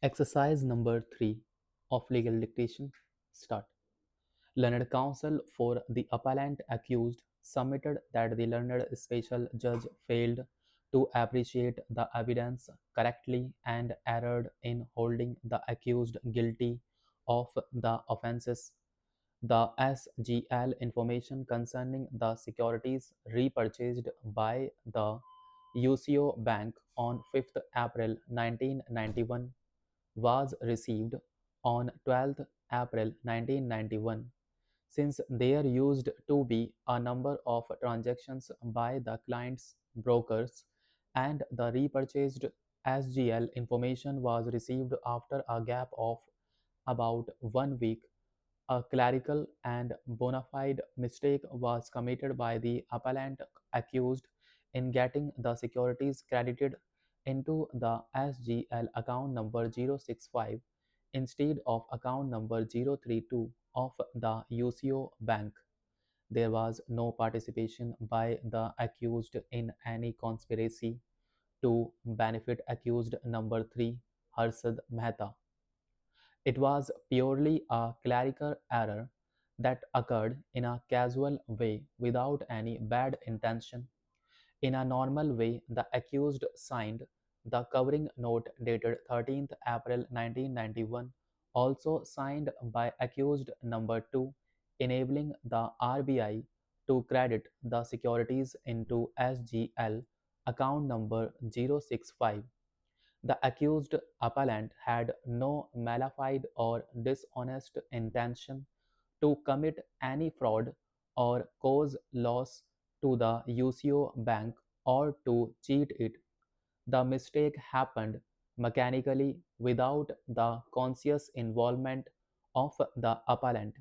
Exercise number 3 of legal dictation. Start. Learned counsel for the appellant accused submitted that the learned special judge failed to appreciate the evidence correctly and erred in holding the accused guilty of the offenses. The SGL information concerning the securities repurchased by the UCO Bank on 5th April 1991 was received on 12th April 1991. Since there used to be a number of transactions by the client's brokers and the repurchased SGL information was received after a gap of about 1 week, a clerical and bona fide mistake was committed by the appellant accused in getting the securities credited into the SGL account number 065 instead of account number 032 of the UCO Bank. There was no participation by the accused in any conspiracy to benefit accused number 3, Harshad Mehta. It was purely a clerical error that occurred in a casual way without any bad intention. In a normal way, the accused signed the covering note dated 13th April 1991, also signed by accused number 2, enabling the RBI to credit the securities into SGL account number 065. The accused appellant had no malafide or dishonest intention to commit any fraud or cause loss to the UCO Bank or to cheat it. The mistake happened mechanically without the conscious involvement of the appellant.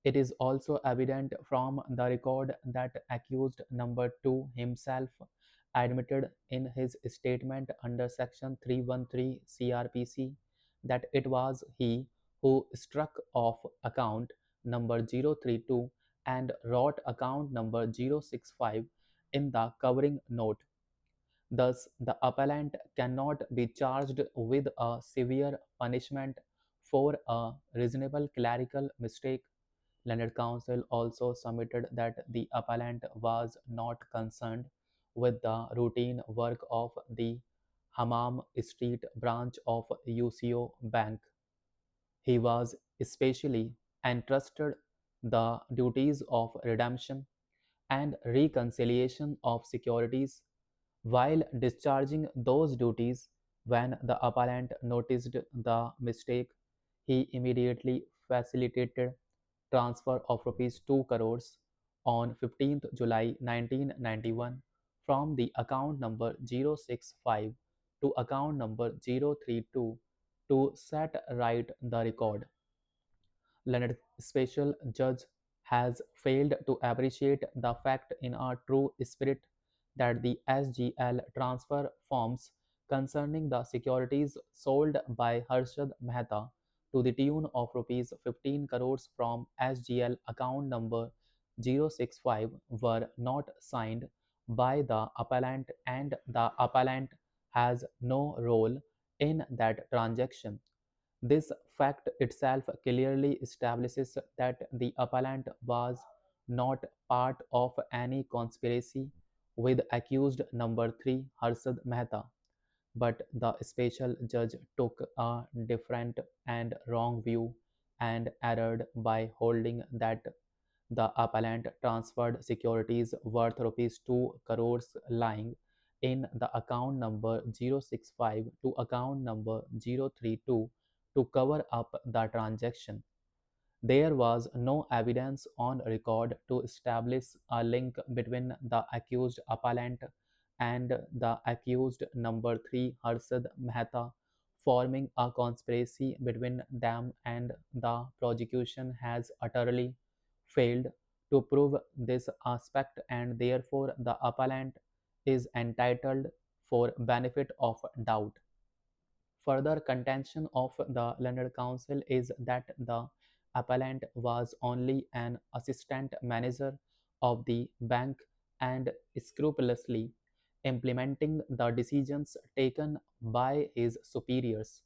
It is also evident from the record that accused number 2 himself admitted in his statement under section 313 CRPC that it was he who struck off account number 032 and wrote account number 065 in the covering note. Thus, the appellant cannot be charged with a severe punishment for a reasonable clerical mistake. Learned counsel also submitted that the appellant was not concerned with the routine work of the Hammam Street branch of UCO Bank. He was especially entrusted the duties of redemption and reconciliation of securities. While discharging those duties, when the appellant noticed the mistake, he immediately facilitated transfer of rupees 2 crores on 15th July 1991 from the account number 065 to account number 032 to set right the record. Learned special judge has failed to appreciate the fact in a true spirit that the SGL transfer forms concerning the securities sold by Harshad Mehta to the tune of rupees 15 crores from SGL account number 065 were not signed by the appellant and the appellant has no role in that transaction. This fact itself clearly establishes that the appellant was not part of any conspiracy with accused number 3 Harshad Mehta, but the special judge took a different and wrong view and erred by holding that the appellant transferred securities worth rupees 2 crores lying in the account number 065 to account number 032 to cover up the transaction. There was no evidence on record to establish a link between the accused appellant and the accused number 3 Harshad Mehta, forming a conspiracy between them, and the prosecution has utterly failed to prove this aspect, and therefore the appellant is entitled for benefit of doubt. Further contention of the learned counsel is that the appellant was only an assistant manager of the bank and scrupulously implementing the decisions taken by his superiors.